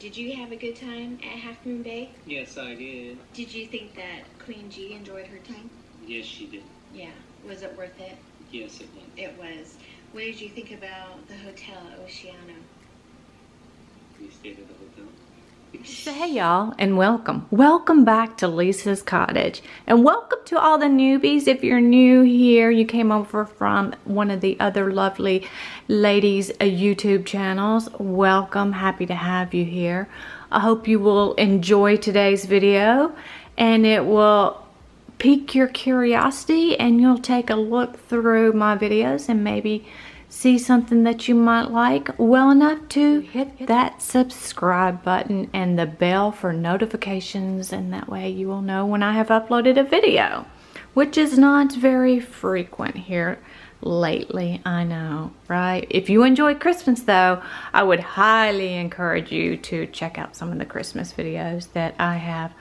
did you have a good time at Half Moon Bay? Yes, I did. Did you think that Queen G enjoyed her time? Yes, she did. Yeah. Was it worth it? Yes, it was. It was. What did you think about the hotel at Oceano? We stayed at the hotel. So hey y'all, and welcome back to Leesah's Cottage, and welcome to all the newbies. If you're new here, you came over from one of the other lovely ladies' YouTube channels, welcome. Happy to have you here. I hope you will enjoy today's video and it will pique your curiosity and you'll take a look through my videos and maybe see something that you might like well enough to hit that subscribe button and the bell for notifications, and that way you will know when I have uploaded a video, which is not very frequent here lately, I know, right? If you enjoy Christmas though, I would highly encourage you to check out some of the Christmas videos that I have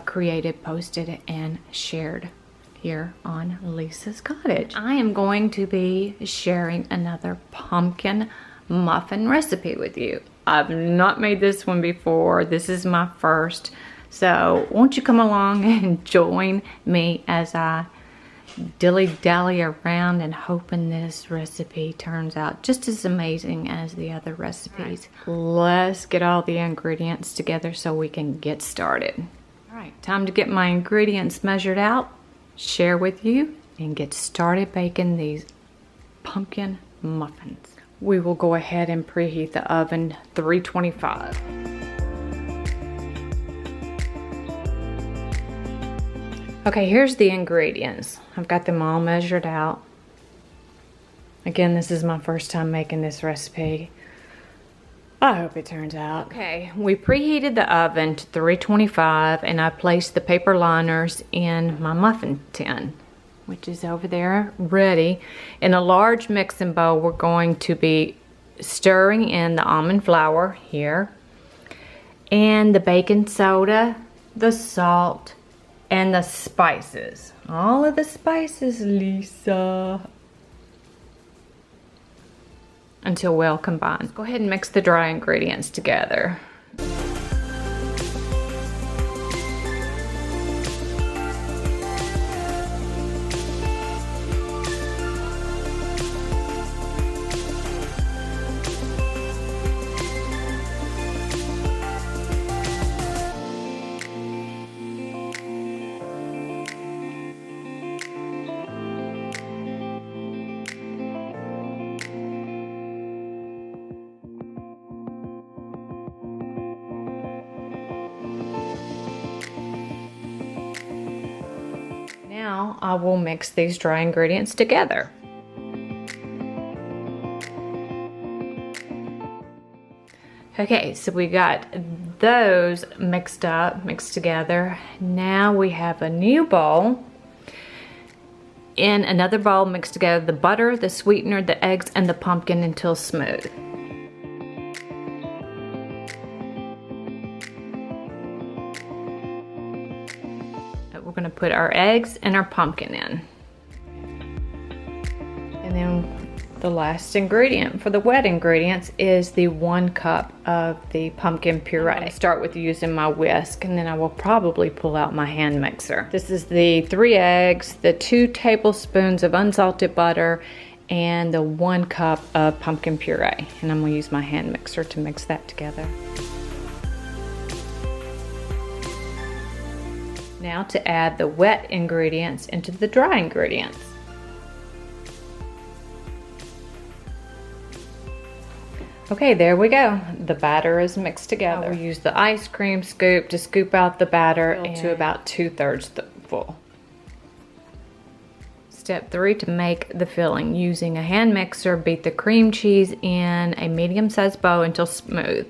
created, posted, and shared here on Leesah's Cottage. I am going to be sharing another pumpkin muffin recipe with you. I've not made this one before. This is my first. So won't you come along and join me as I dilly-dally around and hoping this recipe turns out just as amazing as the other recipes. Let's get all the ingredients together so we can get started. All right, time to get my ingredients measured out, share with you, and get started baking these pumpkin muffins. We will go ahead and preheat the oven 325. Okay, here's the ingredients. I've got them all measured out. Again, this is my first time making this recipe. I hope it turns out. Okay, we preheated the oven to 325 and I placed the paper liners in my muffin tin, which is over there ready. In a large mixing bowl, we're going to be stirring in the almond flour here, and the baking soda, the salt, and the spices. All of the spices, Leesah. Until well combined. Let's go ahead and mix the dry ingredients together. Now I will mix these dry ingredients together. Okay, so we got those mixed together. Now we have a new bowl. In another bowl, mix together the butter, the sweetener, the eggs, and the pumpkin until smooth. We're going to put our eggs and our pumpkin in. And then the last ingredient for the wet ingredients is the 1 cup of the pumpkin puree. I'm going to start with using my whisk, and then I will probably pull out my hand mixer. This is the 3 eggs, the 2 tablespoons of unsalted butter, and the 1 cup of pumpkin puree. And I'm going to use my hand mixer to mix that together. Now to add the wet ingredients into the dry ingredients. Okay, there we go. The batter is mixed together. We'll use the ice cream scoop to scoop out the batter to about 2/3 full. Step 3, to make the filling. Using a hand mixer, beat the cream cheese in a medium-sized bowl until smooth.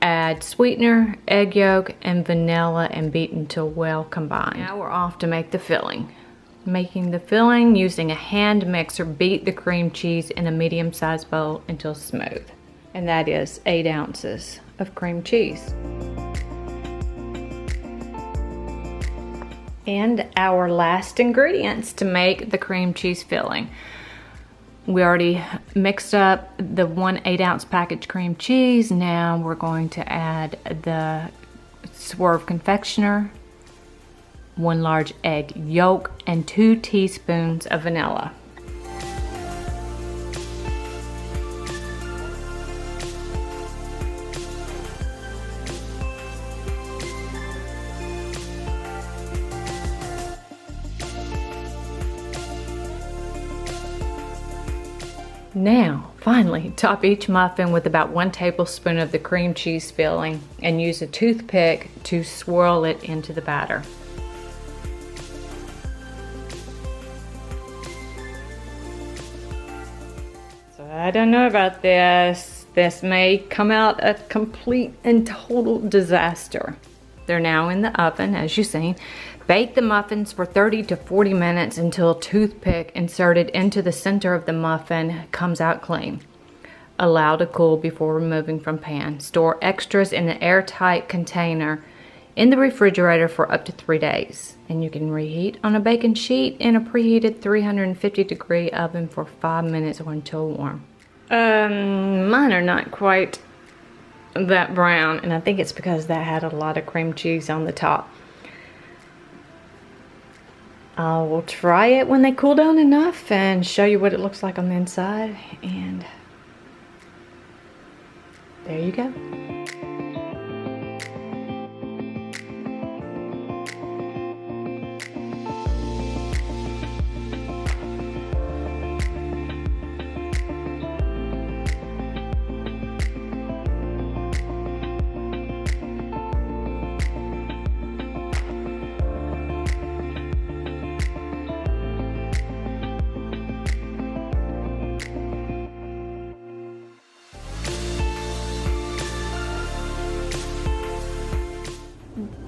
Add sweetener, egg yolk, and vanilla and beat until well combined. Now we're off to make the filling. Making the filling using a hand mixer, beat the cream cheese in a medium-sized bowl until smooth. And that is 8 ounces of cream cheese. And our last ingredients to make the cream cheese filling. We already mixed up the 1 8-ounce package cream cheese. Now we're going to add the Swerve confectioner, 1 large egg yolk, and 2 teaspoons of vanilla. Now, finally, top each muffin with about 1 tablespoon of the cream cheese filling and use a toothpick to swirl it into the batter. So I don't know about this. This may come out a complete and total disaster. They're now in the oven, as you've seen. Bake the muffins for 30 to 40 minutes until a toothpick inserted into the center of the muffin comes out clean. Allow to cool before removing from pan. Store extras in an airtight container in the refrigerator for up to 3 days. And you can reheat on a baking sheet in a preheated 350-degree oven for 5 minutes or until warm. Mine are not quite that brown, and I think it's because that had a lot of cream cheese on the top. I will try it when they cool down enough and show you what it looks like on the inside, and there you go.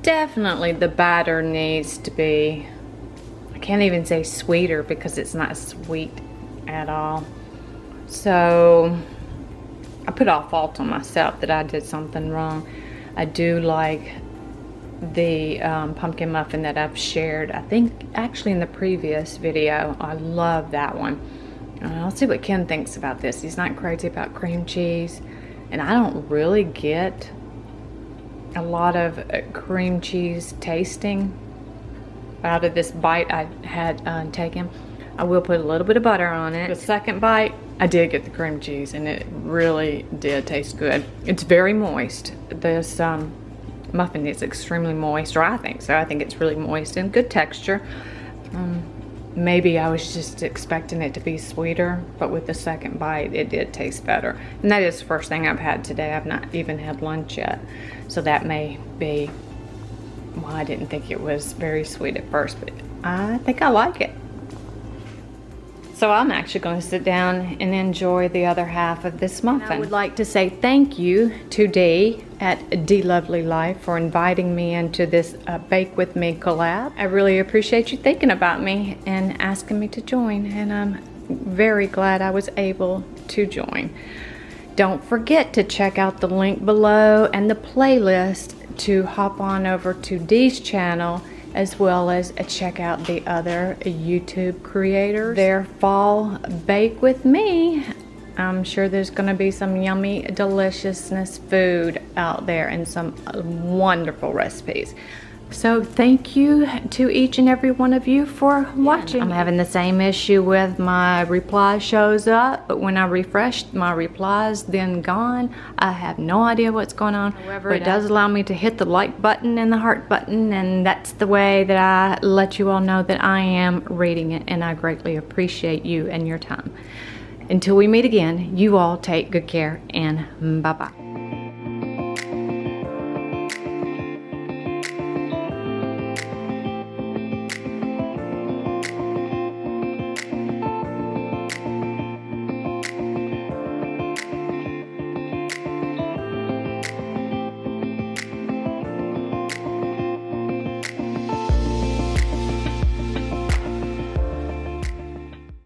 Definitely the batter needs to be, I can't even say sweeter because it's not sweet at all. So I put all fault on myself that I did something wrong. I do like the pumpkin muffin that I've shared, I think actually in the previous video. I love that one. I'll see what Ken thinks about this. He's not crazy about cream cheese, and I don't really get a lot of cream cheese tasting out of this bite I had taken. I will put a little bit of butter on it. The second bite, I did get the cream cheese, and it really did taste good. It's very moist. This muffin is extremely moist, or I think so. I think it's really moist and good texture. Maybe I was just expecting it to be sweeter, but with the second bite, it did taste better. And that is the first thing I've had today. I've not even had lunch yet. So that may be why I didn't think it was very sweet at first, but I think I like it. So I'm actually going to sit down and enjoy the other half of this muffin. I would like to say thank you to Dee at D Lovely Life for inviting me into this Bake With Me collab. I really appreciate you thinking about me and asking me to join, and I'm very glad I was able to join. Don't forget to check out the link below and the playlist to hop on over to Dee's channel, as well as check out the other YouTube creators. Their fall Bake With Me. I'm sure there's gonna be some yummy deliciousness food out there and some wonderful recipes. So thank you to each and every one of you for watching. I'm having the same issue with my reply shows up, but when I refreshed my replies, then gone. I have no idea what's going on. However, it does allow me to hit the like button and the heart button, and that's the way that I let you all know that I am reading it, and I greatly appreciate you and your time. Until we meet again, you all take good care, and bye-bye.